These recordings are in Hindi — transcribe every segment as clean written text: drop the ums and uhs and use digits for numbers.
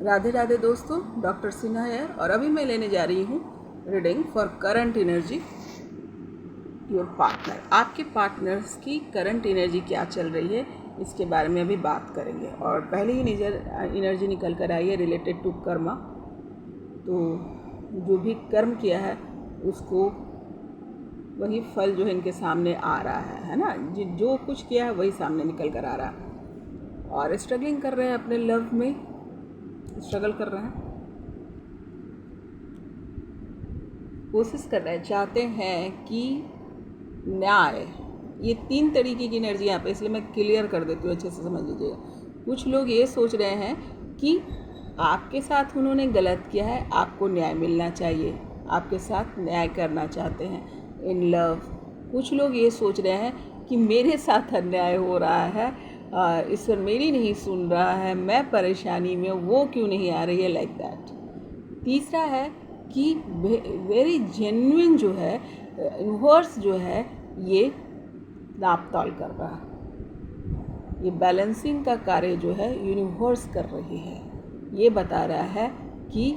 राधे राधे दोस्तों, डॉक्टर सिन्हा है और अभी मैं लेने जा रही हूँ reading for current energy your partner. आपके पार्टनर्स की करंट एनर्जी क्या चल रही है इसके बारे में अभी बात करेंगे। और पहले ही एनर्जी निकल कर आई है रिलेटेड टू कर्मा। तो जो भी कर्म किया है उसको वही फल जो है इनके सामने आ रहा है ना। जो कुछ किया है वही सामने निकल कर आ रहा है। और स्ट्रगलिंग कर रहे हैं, अपने लव में स्ट्रगल कर रहे हैं, कोशिश कर रहे हैं, चाहते हैं कि न्याय। ये 3 तरीके की एनर्जी यहाँ पे, इसलिए मैं क्लियर कर देती हूँ, अच्छे से समझ लीजिएगा। कुछ लोग ये सोच रहे हैं कि आपके साथ उन्होंने गलत किया है, आपको न्याय मिलना चाहिए, आपके साथ न्याय करना चाहते हैं इन लव। कुछ लोग ये सोच रहे हैं कि मेरे साथ अन्याय हो रहा है, ईश्वर मेरी नहीं सुन रहा है, मैं परेशानी में, वो क्यों नहीं आ रही है, लाइक दैट। तीसरा है कि वेरी जेन्युइन जो है यूनिवर्स जो है ये नाप तौल कर रहा है, ये बैलेंसिंग का कार्य जो है यूनिवर्स कर रही है। ये बता रहा है कि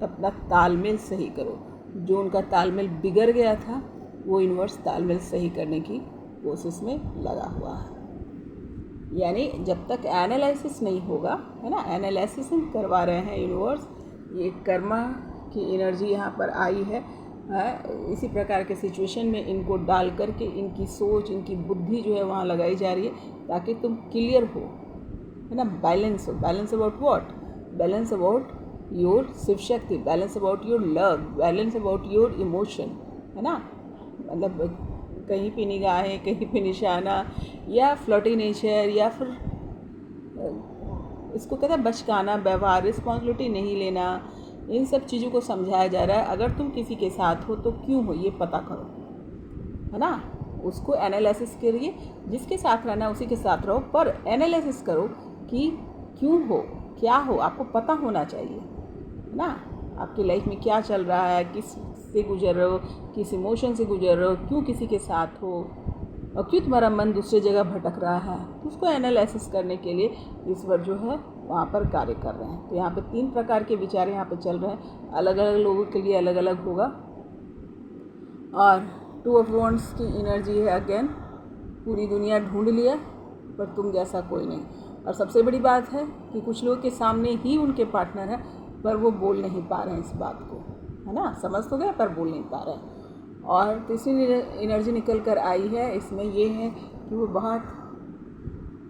अपना तालमेल सही करो। जो उनका तालमेल बिगड़ गया था वो यूनिवर्स तालमेल सही करने की कोशिश में लगा हुआ है। यानी जब तक एनालिसिस नहीं होगा, है ना, एनालिसिस करवा रहे हैं यूनिवर्स। ये कर्मा की एनर्जी यहाँ पर आई है। इसी प्रकार के सिचुएशन में इनको डाल करके इनकी सोच, इनकी बुद्धि जो है वहाँ लगाई जा रही है ताकि तुम क्लियर हो, है ना, बैलेंस हो। Balance about what? Balance about your Shiv Shakti, balance about your love, balance about your emotion, है ना। मतलब कहीं पे निगाहें, कहीं पे निशाना, या फ्लर्टी नेचर, या फिर इसको कहते हैं बचकाना व्यवहार, रिस्पॉन्सिबिलिटी नहीं लेना। इन सब चीज़ों को समझाया जा रहा है। अगर तुम किसी के साथ हो तो क्यों हो ये पता करो, है ना। उसको एनालिसिस करिए, जिसके साथ रहना है उसी के साथ रहो, पर एनालिसिस करो कि क्यों हो, क्या हो, आपको पता होना चाहिए, है ना। आपकी लाइफ में क्या चल रहा है, किस से गुजर रहे हो, किस इमोशन से गुजर रहे हो, क्यों किसी के साथ हो, और क्यों तुम्हारा मन दूसरी जगह भटक रहा है। तो उसको एनालिसिस करने के लिए ईश्वर जो है वहाँ पर कार्य कर रहे हैं। तो यहाँ पे 3 प्रकार के विचार यहाँ पे चल रहे हैं, अलग अलग लोगों के लिए अलग अलग होगा। और 2 ऑफ वॉन्ड्स की एनर्जी है अगेन। पूरी दुनिया ढूंढ लिया पर तुम जैसा कोई नहीं। और सबसे बड़ी बात है कि कुछ लोगों के सामने ही उनके पार्टनर है पर वो बोल नहीं पा रहे हैं इस बात को, है ना। समझ तो गए पर बोल नहीं पा रहे हैं। और तीसरी एनर्जी निकल कर आई है, इसमें ये है कि वो बहुत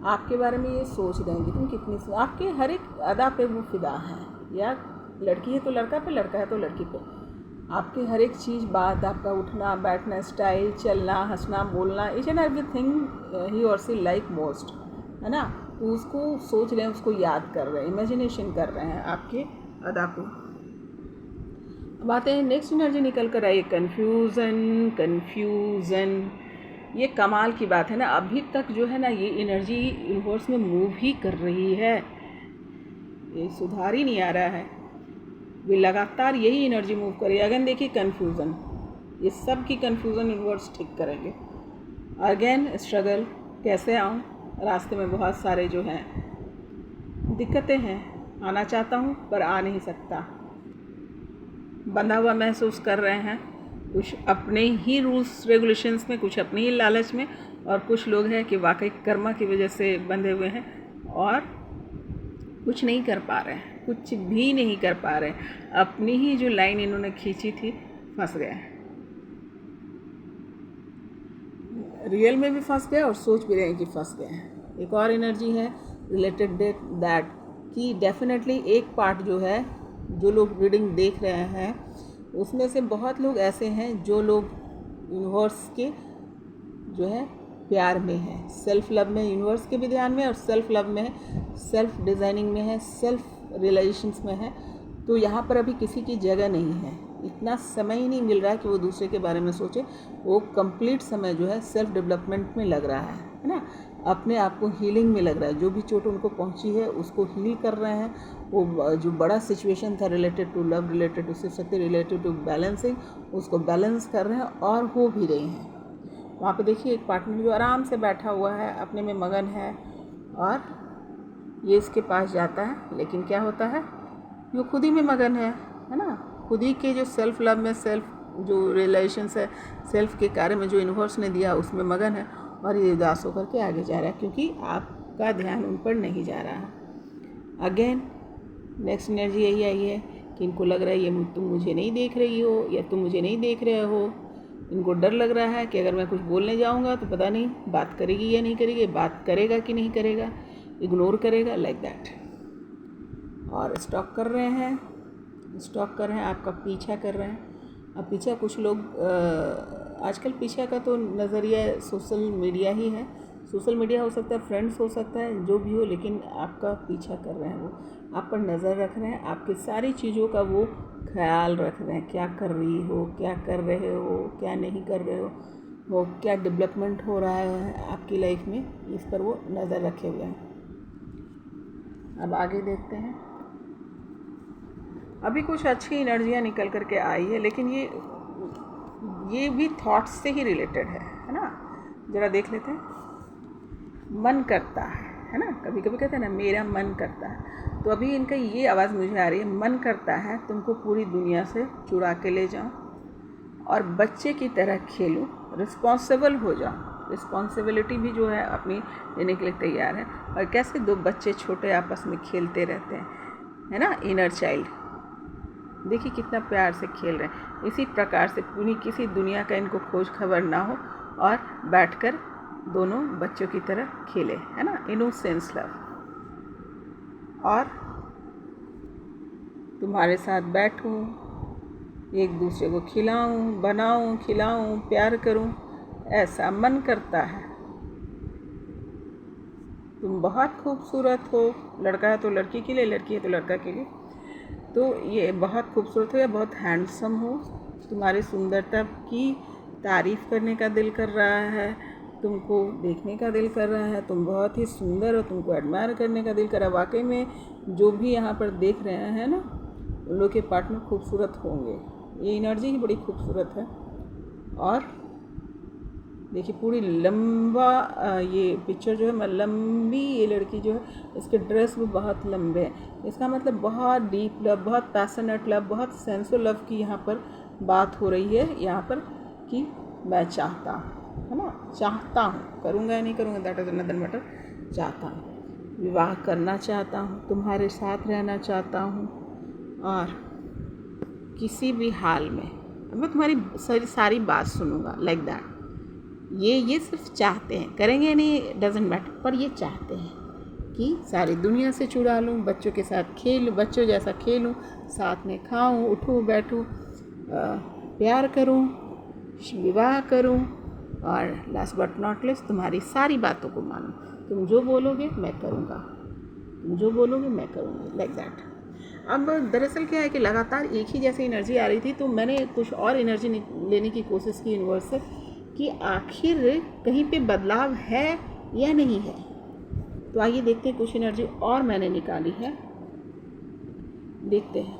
आपके बारे में ये सोच रहे हैं कि तुम कितनी, आपके हर एक अदा पे वो फिदा हैं। या लड़की है तो लड़का पे, लड़का है तो लड़की पे। आपकी हर एक चीज़, बात, आपका उठना बैठना, स्टाइल, चलना, हंसना, बोलना, ईच एंड एवरीथिंग ही और सी लाइक मोस्ट, है ना। तो उसको सोच रहे हैं, उसको याद कर रहे हैं, इमेजिनेशन कर रहे हैं आपके अदा को। अब आते हैं नेक्स्ट एनर्जी निकल कर आई, कन्फ्यूज़न। कन्फ्यूज़न ये कमाल की बात है ना। अभी तक जो है ना ये एनर्जी यूनिवर्स में मूव ही कर रही है, ये सुधार ही नहीं आ रहा है। वे लगातार यही एनर्जी मूव कर रही है। अगेन देखिए कन्फ्यूज़न, ये सब की कन्फ्यूज़न यूनिवर्स ठीक करेंगे। अगेन स्ट्रगल, कैसे आऊँ, रास्ते में बहुत सारे जो हैं दिक्कतें हैं, आना चाहता हूँ पर आ नहीं सकता, बंधा हुआ महसूस कर रहे हैं, कुछ अपने ही रूल्स रेगुलेशंस में, कुछ अपनी ही लालच में, और कुछ लोग हैं कि वाकई कर्मा की वजह से बंधे हुए हैं और कुछ नहीं कर पा रहे हैं, कुछ भी नहीं कर पा रहे हैं। अपनी ही जो लाइन इन्होंने खींची थी फंस गए, रियल में भी फंस गए और सोच भी रहे हैं कि फंस गए हैं। एक और एनर्जी है रिलेटेड दैट कि डेफिनेटली एक पार्ट जो है, जो लोग रीडिंग देख रहे हैं उसमें से बहुत लोग ऐसे हैं जो लोग यूनिवर्स के जो है प्यार में है, सेल्फ लव में, यूनिवर्स के भी ध्यान में, और सेल्फ लव में है, सेल्फ डिज़ाइनिंग में है, सेल्फ रियलाइजेशंस में है। तो यहाँ पर अभी किसी की जगह नहीं है, इतना समय ही नहीं मिल रहा है कि वो दूसरे के बारे में सोचे। वो कंप्लीट समय जो है सेल्फ डेवलपमेंट में लग रहा है ना, अपने आप को हीलिंग में लग रहा है। जो भी चोट उनको पहुंची है उसको हील कर रहे हैं। वो जो बड़ा सिचुएशन था related to love, related to Shiv Shakti, related to balancing, उसको बैलेंस कर रहे हैं और हो भी रही हैं। वहाँ पे देखिए एक पार्टनर जो आराम से बैठा हुआ है, अपने में मगन है, और ये इसके पास जाता है, लेकिन क्या होता है, वो खुद ही में मगन है ना। खुद ही के जो सेल्फ लव में, सेल्फ जो रिलेशंस है, सेल्फ के कार्य में जो यूनिवर्स ने दिया उसमें मगन है, और ये उदास होकर के आगे जा रहा है क्योंकि आपका ध्यान उन पर नहीं जा रहा है। अगेन नेक्स्ट एनर्जी यही आई है कि इनको लग रहा है ये तुम मुझे नहीं देख रही हो या तुम मुझे नहीं देख रहे हो। इनको डर लग रहा है कि अगर मैं कुछ बोलने जाऊंगा तो पता नहीं बात करेगी या नहीं करेगी, बात करेगा कि नहीं करेगा, इग्नोर करेगा, लाइक दैट। और स्टॉक कर रहे हैं, आपका पीछा कर रहे हैं। अब पीछा कुछ लोग आजकल पीछा का तो नज़रिया सोशल मीडिया ही है। सोशल मीडिया हो सकता है, फ्रेंड्स हो सकता है, जो भी हो, लेकिन आपका पीछा कर रहे हैं, वो आप पर नज़र रख रहे हैं, आपकी सारी चीज़ों का वो ख्याल रख रहे हैं। क्या कर रही हो, क्या कर रहे हो, क्या नहीं कर रहे हो, क्या डेवलपमेंट हो रहा है आपकी लाइफ में, इस पर वो नज़र रखे हुए हैं। अब आगे देखते हैं। अभी कुछ अच्छी एनर्जियाँ निकल करके आई है, लेकिन ये भी थॉट्स से ही रिलेटेड है ना। ज़रा देख लेते हैं। मन करता है ना, कभी कभी कहते हैं ना मेरा मन करता है, तो अभी इनका ये आवाज़ मुझे आ रही है, मन करता है तुमको पूरी दुनिया से चुरा के ले जाऊं और बच्चे की तरह खेलूं, रिस्पॉन्सिबल हो जाऊं। रिस्पॉन्सिबिलिटी भी जो है अपनी लेने के लिए तैयार है। और कैसे दो बच्चे छोटे आपस में खेलते रहते हैं, है ना, इनर चाइल्ड, देखिए कितना प्यार से खेल रहे हैं। इसी प्रकार से पूरी किसी दुनिया का इनको खोज खबर ना हो और बैठकर दोनों बच्चों की तरह खेले, है ना, इनोसेंस लव। और तुम्हारे साथ बैठूं, एक दूसरे को खिलाऊं, बनाऊं, खिलाऊं, प्यार करूं, ऐसा मन करता है। तुम बहुत खूबसूरत हो, लड़का है तो लड़की के लिए, लड़की है तो लड़का के लिए, तो ये बहुत खूबसूरत हो या बहुत हैंडसम हो, तुम्हारी सुंदरता की तारीफ़ करने का दिल कर रहा है, तुमको देखने का दिल कर रहा है, तुम बहुत ही सुंदर हो, तुमको एडमायर करने का दिल कर रहा है। वाकई में जो भी यहाँ पर देख रहे हैं ना, उन लोग के पार्टनर खूबसूरत होंगे। ये एनर्जी ही बड़ी खूबसूरत है। और देखिए पूरी लंबा ये पिक्चर जो है, लंबी ये लड़की जो है, इसके ड्रेस भी बहुत लंबे हैं। इसका मतलब बहुत डीप लव, बहुत पैशनेट लव, बहुत सेंसुअल लव की यहाँ पर बात हो रही है यहाँ पर, कि मैं चाहता हूँ, है ना, चाहता हूँ, करूँगा या नहीं करूँगा दैट इज़ अनदर मैटर, चाहता हूँ, विवाह करना चाहता हूँ, तुम्हारे साथ रहना चाहता हूँ, और किसी भी हाल में मैं तुम्हारी सारी बात सुनूंगा, लाइक दैट। ये सिर्फ चाहते हैं, करेंगे या नहीं डजेंट मैटर, पर ये चाहते हैं कि सारी दुनिया से चुरा लूँ, बच्चों के साथ खेलूँ, बच्चों जैसा खेलूँ, साथ में खाऊँ, उठूँ, बैठूँ, प्यार करूँ, विवाह करूँ, और लास्ट बट नॉट लेस्ट तुम्हारी सारी बातों को मानूँ। तुम जो बोलोगे मैं करूँगा, तुम जो बोलोगे मैं करूँगी, लाइक दैट। अब दरअसल क्या है कि लगातार एक ही जैसी एनर्जी आ रही थी, तो मैंने कुछ और एनर्जी लेने की कोशिश की यूनिवर्स से कि आखिर कहीं पे बदलाव है या नहीं है। तो आइए देखते हैं, कुछ एनर्जी और मैंने निकाली है, देखते हैं।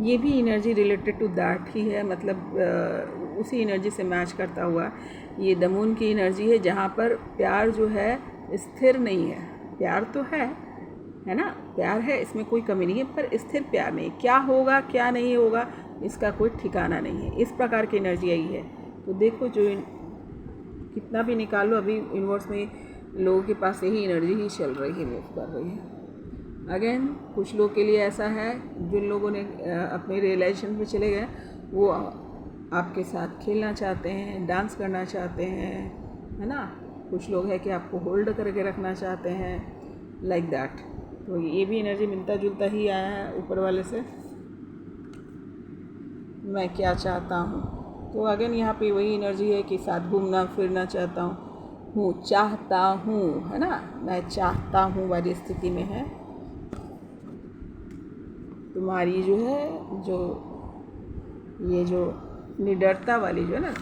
ये भी एनर्जी रिलेटेड टू दैट ही है, मतलब उसी एनर्जी से मैच करता हुआ ये द मून की एनर्जी है, जहाँ पर प्यार जो है स्थिर नहीं है। प्यार तो है ना, प्यार है, इसमें कोई कमी नहीं है, पर स्थिर प्यार नहीं। क्या होगा क्या नहीं होगा इसका कोई ठिकाना नहीं है। इस प्रकार की एनर्जी आई है। तो देखो, जो कितना भी निकालो, अभी यूनिवर्स में लोगों के पास यही एनर्जी ही चल रही है, मूव कर रही है। अगेन कुछ लोग के लिए ऐसा है, जिन लोगों ने अपने रिलेशन में चले गए, वो आपके साथ खेलना चाहते हैं, डांस करना चाहते हैं, है ना। कुछ लोग हैं कि आपको होल्ड करके रखना चाहते हैं, लाइक दैट। तो ये भी एनर्जी मिलता जुलता ही आया है ऊपर वाले से। मैं क्या चाहता हूँ, तो अगेन यहाँ पे वही एनर्जी है कि साथ घूमना फिरना चाहता हूँ, चाहता हूँ, है ना, मैं चाहता हूँ वाली स्थिति में है। तुम्हारी जो है, ये जो निडरता वाली जो है ना,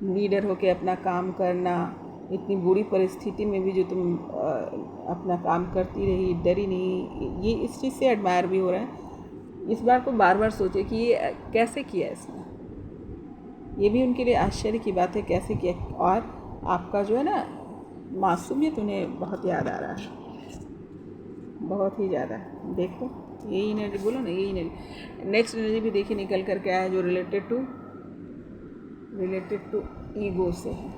लीडर होके अपना काम करना, इतनी बुरी परिस्थिति में भी जो तुम अपना काम करती रही, डरी नहीं, ये इस चीज़ से एडमायर भी हो रहा है। इस बार को बार बार सोचे कि ये कैसे किया इसने, ये भी उनके लिए आश्चर्य की बात है कैसे किया। और आपका जो है ना मासूमियत उन्हें बहुत याद आ रहा है, बहुत ही ज़्यादा। देखो यही एनर्जी, बोलो ना यही एनर्जी। नेक्स्ट एनर्जी भी देखिए निकल कर के आया जो रिलेटेड टू ईगो से है।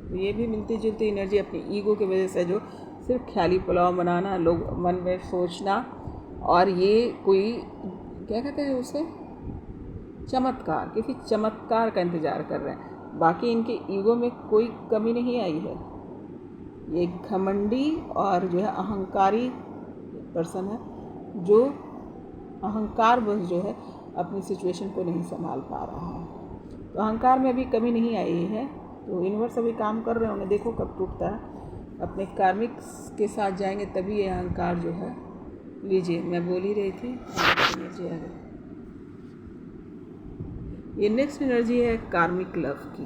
तो ये भी मिलती जुलती एनर्जी अपनी ईगो की वजह से, जो सिर्फ ख्याली पुलाव बनाना, लोग मन में सोचना, और ये कोई क्या कहते हैं उसे, चमत्कार, किसी चमत्कार का इंतज़ार कर रहे हैं। बाकी इनके ईगो में कोई कमी नहीं आई है। ये घमंडी और जो है अहंकारी पर्सन है, जो अहंकार बस जो है अपनी सिचुएशन को नहीं संभाल पा रहा है। तो अहंकार में अभी कमी नहीं आई है। तो यूनिवर्स अभी काम कर रहे होंगे, देखो कब टूटता है। अपने कार्मिक के साथ जाएंगे तभी ये अहंकार जो है, लीजिए मैं बोल ही रही थी एनर्जी आ गई। ये नेक्स्ट एनर्जी है कार्मिक लव की,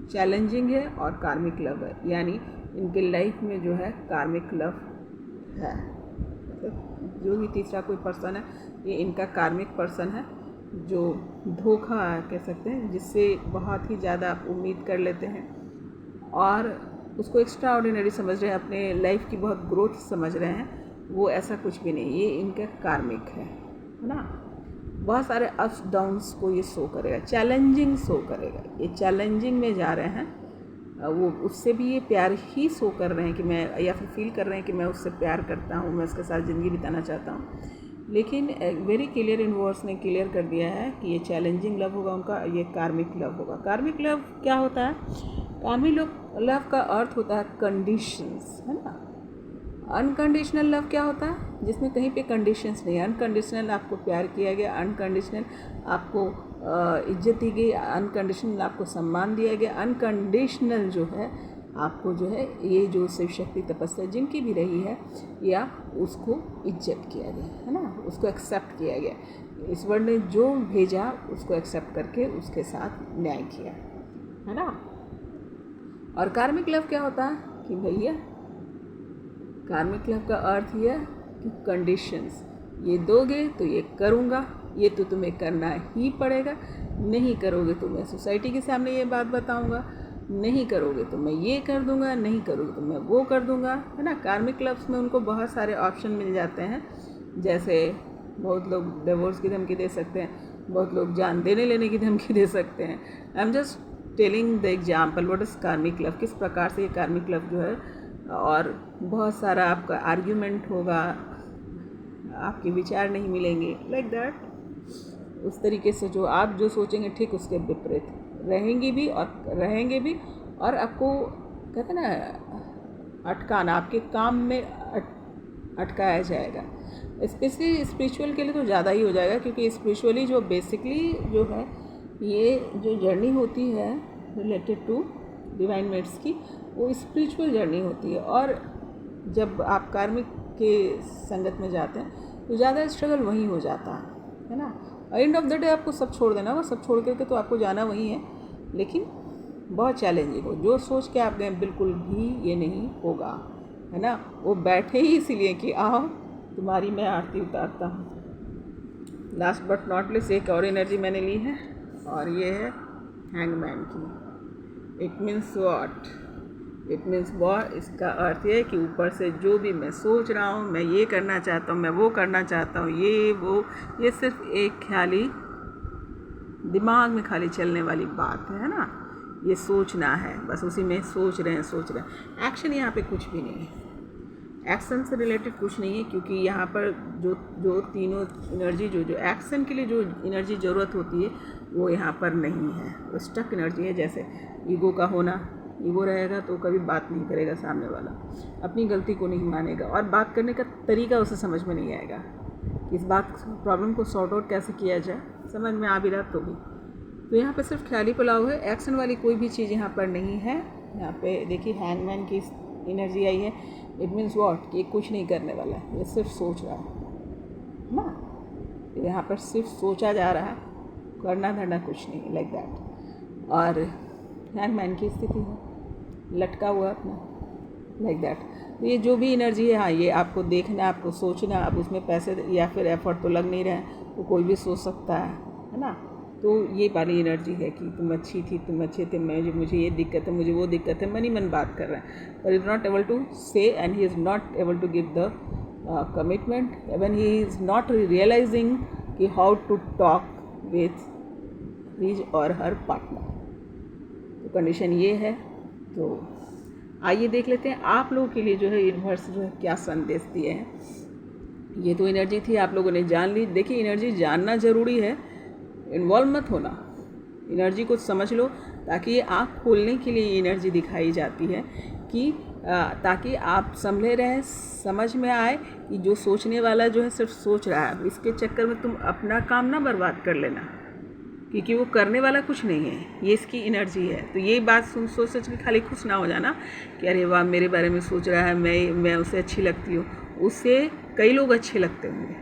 चैलेंजिंग है और कार्मिक लव है, यानी इनके लाइफ में जो है कार्मिक लव है। मतलब जो भी तीसरा कोई पर्सन है ये इनका कार्मिक पर्सन है, जो धोखा कह सकते हैं, जिससे बहुत ही ज़्यादा आप उम्मीद कर लेते हैं और उसको एक्स्ट्रा ऑर्डिनरी समझ रहे हैं, अपने लाइफ की बहुत ग्रोथ समझ रहे हैं। वो ऐसा कुछ भी नहीं, ये इनका कार्मिक है ना। बहुत सारे अप्स डाउन्स को ये शो करेगा, चैलेंजिंग शो करेगा। ये चैलेंजिंग में जा रहे हैं, वो उससे भी ये प्यार ही शो कर रहे हैं कि मैं, या फिर फील कर रहे हैं कि मैं उससे प्यार करता हूँ, मैं उसके साथ ज़िंदगी बिताना चाहता हूँ। लेकिन वेरी क्लियर यूनिवर्स ने क्लियर कर दिया है कि ये चैलेंजिंग लव होगा उनका, ये कार्मिक लव होगा। कार्मिक लव क्या होता है? कार्मिक लव का अर्थ होता है कंडीशंस, है ना। अनकंडीशनल लव क्या होता है? जिसमें कहीं पे कंडीशंस नहीं है। अनकंडीशनल आपको प्यार किया गया, अनकंडीशनल आपको इज्जत दी गई, अनकंडीशनल आपको सम्मान दिया गया, अनकंडीशनल जो है आपको जो है ये जो शिव शक्ति तपस्या जिनकी भी रही है, या उसको इज्जत किया गया, है ना, उसको एक्सेप्ट किया गया। ईश्वर ने जो भेजा उसको एक्सेप्ट करके उसके साथ न्याय किया, है ना। और कार्मिक लव क्या होता है कि भैया, कार्मिक लव का अर्थ यह है कि कंडीशंस, ये दोगे तो ये करूँगा, ये तो तुम्हें करना ही पड़ेगा, नहीं करोगे तो मैं सोसाइटी के सामने ये बात बताऊँगा, नहीं करोगे तो मैं ये कर दूँगा, नहीं करोगे तो मैं वो कर दूँगा, है ना। कार्मिक लव्स में उनको बहुत सारे ऑप्शन मिल जाते हैं, जैसे बहुत लोग डिवोर्स की धमकी दे सकते हैं, बहुत लोग जान देने लेने की धमकी दे सकते हैं। I am just telling the example what is कार्मिक लव, किस प्रकार से ये कार्मिक लव जो है। और बहुत सारा आपका आर्ग्यूमेंट होगा, आपके विचार नहीं मिलेंगे, लाइक दैट। उस तरीके से जो आप जो सोचेंगे ठीक उसके विपरीत रहेंगे भी, और आपको कहते हैं ना अटकाना, आपके काम में अटकाया जाएगा। स्पेशली स्पिरिचुअल के लिए तो ज़्यादा ही हो जाएगा, क्योंकि स्पिरिचुअली जो बेसिकली जो है ये जो जर्नी होती है रिलेटेड टू डिवाइन मेट्स की, वो स्पिरिचुअल जर्नी होती है। और जब आप कार्मिक के संगत में जाते हैं तो ज़्यादा स्ट्रगल वहीं हो जाता है ना। एंड ऑफ द डे आपको सब छोड़ देना होगा, सब छोड़ करके तो आपको जाना वहीं है, लेकिन बहुत चैलेंजिंग हो। जो सोच के आप गए बिल्कुल भी ये नहीं होगा, है ना। वो बैठे ही इसीलिए कि आओ तुम्हारी मैं आरती उतारता हूँ। लास्ट बट नॉट लिस्ट एक और एनर्जी मैंने ली है, और ये है हैंगमैन की। It means what? It means war. इसका अर्थ ये है कि ऊपर से जो भी मैं सोच रहा हूँ, मैं ये करना चाहता हूँ, मैं वो करना चाहता हूँ, ये वो, ये सिर्फ एक ख्याली दिमाग में खाली चलने वाली बात है ना। ये सोचना है, बस उसी में सोच रहे हैं। एक्शन यहाँ पे कुछ भी नहीं है, एक्शन से रिलेटेड कुछ नहीं है, क्योंकि यहाँ पर जो तीनों एनर्जी जो एक्शन के लिए जो एनर्जी ज़रूरत होती है वो यहाँ पर नहीं है। वो स्टक एनर्जी है। जैसे ईगो का होना, ईगो रहेगा तो कभी बात नहीं करेगा सामने वाला, अपनी गलती को नहीं मानेगा, और बात करने का तरीका उसे समझ में नहीं आएगा। इस प्रॉब्लम को सॉर्ट आउट कैसे किया जाए, समझ में आ भी रहा तो भी। तो यहाँ पे सिर्फ ख्याली पुलाव है, एक्शन वाली कोई भी चीज़ यहाँ पर नहीं है। यहाँ पे देखिए हैंगमैन की एनर्जी आई है। It means what? कि कुछ नहीं करने वाला है, ये सिर्फ सोच रहा है ना। यहाँ पर सिर्फ सोचा जा रहा है, करना धरना कुछ नहीं, लाइक दैट। और हैंगमैन की स्थिति है, लटका हुआ अपना, लाइक दैट। तो ये जो भी एनर्जी है, हाँ, ये आपको देखना, आपको सोचना। अब उसमें पैसे या फिर एफर्ट तो लग नहीं रहे हैं, तो कोई भी सोच सकता है ना। तो ये वाली एनर्जी है कि तुम अच्छी थी, तुम अच्छे थे, मुझे ये दिक्कत है, मुझे वो दिक्कत है, मन ही मन बात कर रहा है, पर is not able to say and he is not able to give the commitment, even he is not realizing कि how to talk with his or her partner. तो कंडीशन ये है। तो आइए देख लेते हैं आप लोगों के लिए जो है यूनिवर्स जो है क्या संदेश दिए हैं। ये तो एनर्जी थी, आप लोगों ने जान ली। देखिए एनर्जी जानना ज़रूरी है, इन्वॉल्व मत होना, एनर्जी को समझ लो, ताकि ये आँख खोलने के लिए एनर्जी दिखाई जाती है कि ताकि आप संभले रहें, समझ में आए कि जो सोचने वाला जो है सिर्फ सोच रहा है, इसके चक्कर में तुम अपना काम ना बर्बाद कर लेना, क्योंकि वो करने वाला कुछ नहीं है, ये इसकी एनर्जी है। तो ये बात सोच के खाली खुश ना हो जाना कि अरे वाह मेरे बारे में सोच रहा है, मैं उसे अच्छी लगती हूँ। उससे कई लोग अच्छे लगते होंगे,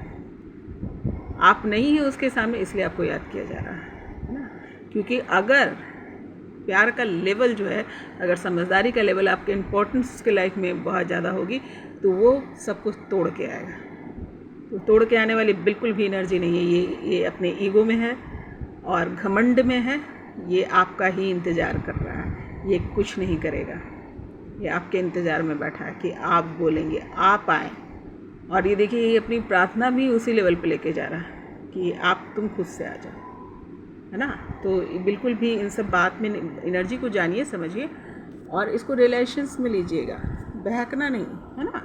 आप नहीं हैं उसके सामने, इसलिए आपको याद किया जा रहा है ना। क्योंकि अगर प्यार का लेवल जो है, अगर समझदारी का लेवल आपके इम्पोर्टेंस के लाइफ में बहुत ज़्यादा होगी, तो वो सब कुछ तोड़ के आएगा। तो तोड़ के आने वाली बिल्कुल भी एनर्जी नहीं है। ये अपने ईगो में है और घमंड में है, ये आपका ही इंतज़ार कर रहा है, ये कुछ नहीं करेगा, ये आपके इंतज़ार में बैठा है कि आप बोलेंगे, आप आएँ। और ये देखिए ये अपनी प्रार्थना भी उसी लेवल पे लेके जा रहा है कि आप तुम खुद से आ जाओ, है ना। तो बिल्कुल भी इन सब बात में एनर्जी को जानिए, समझिए और इसको रिलेशंस में लीजिएगा, बहकना नहीं, है ना।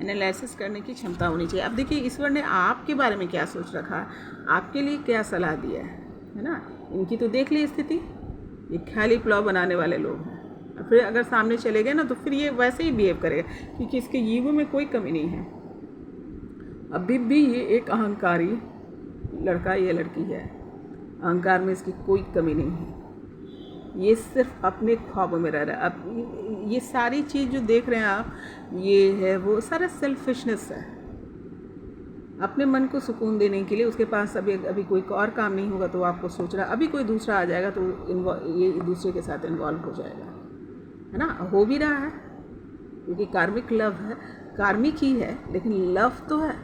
एनालिसिस करने की क्षमता होनी चाहिए। अब देखिए ईश्वर ने आपके बारे में क्या सोच रखा है, आपके लिए क्या सलाह दिया है ना। इनकी तो देख ली स्थिति, ये ख्याली पुलाव बनाने वाले लोग हैं। फिर अगर सामने चले गए ना तो फिर ये वैसे ही बिहेव करेगा, क्योंकि इसके ईगो में कोई कमी नहीं है। अभी भी ये एक अहंकारी लड़का या लड़की है, अहंकार में इसकी कोई कमी नहीं है, ये सिर्फ अपने ख्वाबों में रह रहा है। अब ये सारी चीज़ जो देख रहे हैं आप, ये है वो सारा सेल्फिशनेस है, अपने मन को सुकून देने के लिए। उसके पास अभी कोई और काम नहीं होगा तो आपको सोच रहा है, अभी कोई दूसरा आ जाएगा तो ये दूसरे के साथ इन्वॉल्व हो जाएगा, है ना। हो भी रहा है, क्योंकि कार्मिक लव है, कार्मिक ही है, लेकिन लव तो है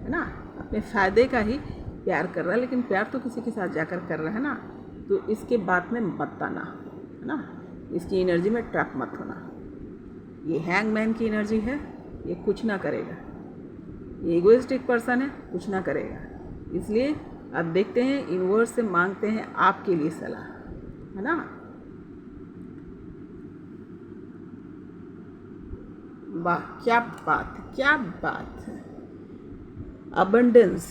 ना। अपने फ़ायदे का ही प्यार कर रहा है, लेकिन प्यार तो किसी के साथ जाकर कर रहा है ना। तो इसके बात में मत आना, है ना, इसकी एनर्जी में ट्रैप मत होना। ये हैंगमैन की एनर्जी है, ये कुछ ना करेगा, ये इगोइस्टिक पर्सन है, कुछ ना करेगा। इसलिए अब देखते हैं, यूनिवर्स से मांगते हैं आपके लिए सलाह, है ना। वाह क्या बात है, क्या बात है। अबंडेंस,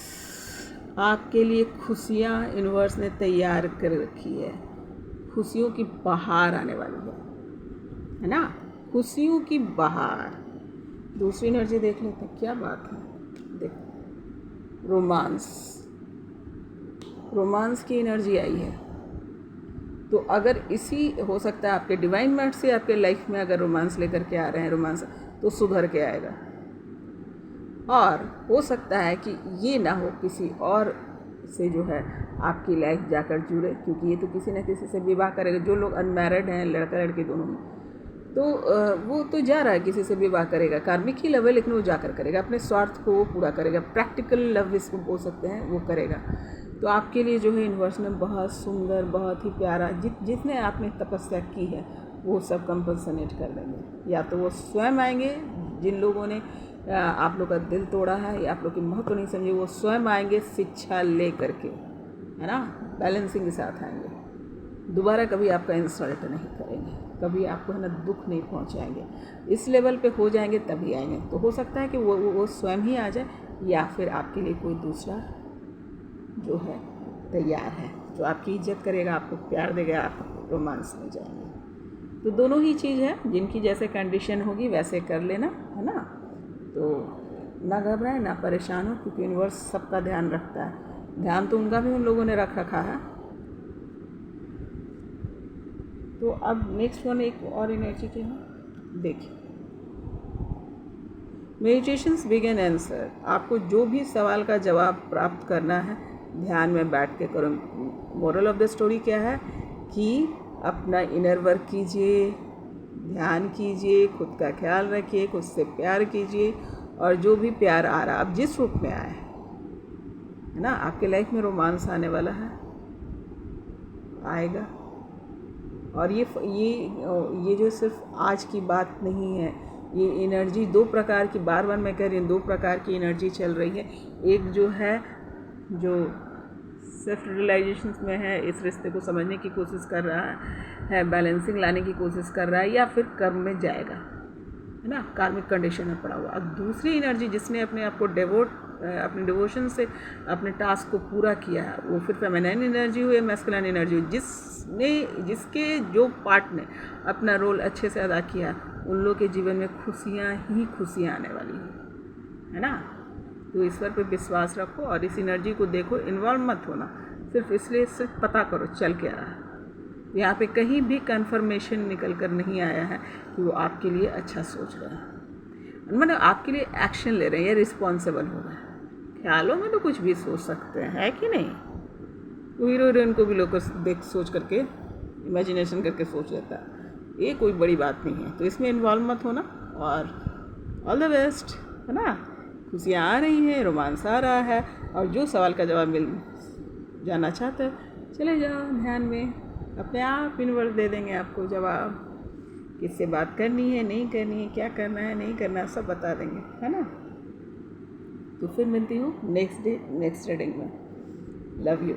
आपके लिए खुशियाँ यूनिवर्स ने तैयार कर रखी है, खुशियों की बहार आने वाली है ना, खुशियों की बहार। दूसरी एनर्जी देख लेते हैं, क्या बात है। देखो रोमांस, रोमांस की एनर्जी आई है। तो अगर इसी हो सकता है आपके डिवाइन मैट से आपके लाइफ में अगर रोमांस लेकर के आ रहे हैं, रोमांस तो सुधर के आएगा। और हो सकता है कि ये ना हो किसी और से जो है आपकी लाइफ जाकर जुड़े, क्योंकि ये तो किसी न किसी से विवाह करेगा। जो लोग अनमैरिड हैं, लड़का लड़की दोनों में, तो वो तो जा रहा है किसी से विवाह करेगा, कार्मिक ही लव है, लेकिन वो जाकर करेगा, अपने स्वार्थ को वो पूरा करेगा, प्रैक्टिकल लव इसको बोल सकते हैं, वो करेगा। तो आपके लिए जो है यूनिवर्स ने बहुत सुंदर, बहुत ही प्यारा, जितने आपने तपस्या की है वो सब कंपनसेट कर देंगे। या तो वो स्वयं आएंगे, जिन लोगों ने आप लोग का दिल तोड़ा है या आप लोग की महत्व नहीं समझे, वो स्वयं आएंगे शिक्षा ले करके, है ना, बैलेंसिंग के साथ आएंगे। दोबारा कभी आपका इंसल्ट नहीं करेंगे, कभी आपको है ना दुख नहीं पहुंचाएंगे। इस लेवल पे हो जाएंगे तभी आएंगे। तो हो सकता है कि वो स्वयं ही आ जाए, या फिर आपके लिए कोई दूसरा जो है तैयार है, जो आपकी इज्जत करेगा, आपको प्यार देगा, आप रोमांस में जाएंगे। तो दोनों ही चीज़ है, जिनकी जैसे कंडीशन होगी वैसे कर लेना, है ना। तो ना घबराएं, ना परेशान हो, क्योंकि यूनिवर्स सबका ध्यान रखता है। ध्यान तो उनका भी उन लोगों ने रख रखा है। तो अब नेक्स्ट वन एक और एनर्जी के हैं, देखिए मेडिटेशंस बिगिन आंसर। आपको जो भी सवाल का जवाब प्राप्त करना है ध्यान में बैठ के करो। मोरल ऑफ द स्टोरी क्या है कि अपना इनर वर्क कीजिए, ध्यान कीजिए, खुद का ख्याल रखिए, खुद से प्यार कीजिए, और जो भी प्यार आ रहा, आप जिस रूप में आए, है ना, आपके लाइफ में रोमांस आने वाला है। आएगा। और ये जो सिर्फ आज की बात नहीं है, ये एनर्जी दो प्रकार की, बार बार मैं कह रही हूँ, दो प्रकार की एनर्जी चल रही है। एक जो है जो सेल्फ रियलाइजेशन में है, इस रिश्ते को समझने की कोशिश कर रहा है, बैलेंसिंग लाने की कोशिश कर रहा है, या फिर कर्म में जाएगा, है ना, कार्मिक कंडीशन में पड़ा हुआ। अब दूसरी एनर्जी जिसने अपने आप को अपने डिवोशन से अपने टास्क को पूरा किया है, वो फिर फेमिनाइन एनर्जी हुई, मैस्कुलिन एनर्जी हुई, जिसके जो पार्ट ने अपना रोल अच्छे से अदा किया, उन लोग के जीवन में खुशियाँ ही खुशियाँ आने वाली है ना। तो ईश्वर पे विश्वास रखो और इस एनर्जी को देखो, इन्वॉल्व मत होना, सिर्फ इसलिए सिर्फ पता करो चल क्या रहा है। यहाँ पे कहीं भी कन्फर्मेशन निकल कर नहीं आया है कि वो आपके लिए अच्छा सोच रहे हैं, मतलब आपके लिए एक्शन ले रहे हैं या रिस्पॉन्सिबल हो रहे हैं। ख्यालों में तो कुछ भी सोच सकते हैं, है कि नहीं। तो हीरो हीरोइन को भी लोग देख सोच करके इमेजिनेशन करके सोच लेता है, ये कोई बड़ी बात नहीं है। तो इसमें इन्वॉल्व मत होना और ऑल द बेस्ट, है ना। खुशियाँ आ रही हैं, रोमांस आ रहा है, और जो सवाल का जवाब मिल जाना चाहते हैं चले जाओ ध्यान में, अपने आप यूनिवर्स दे देंगे आपको जवाब, किससे बात करनी है नहीं करनी है, क्या करना है नहीं करना, सब बता देंगे, है ना। तो फिर मिलती हूँ नेक्स्ट डे नेक्स्ट रीडिंग में। Love you.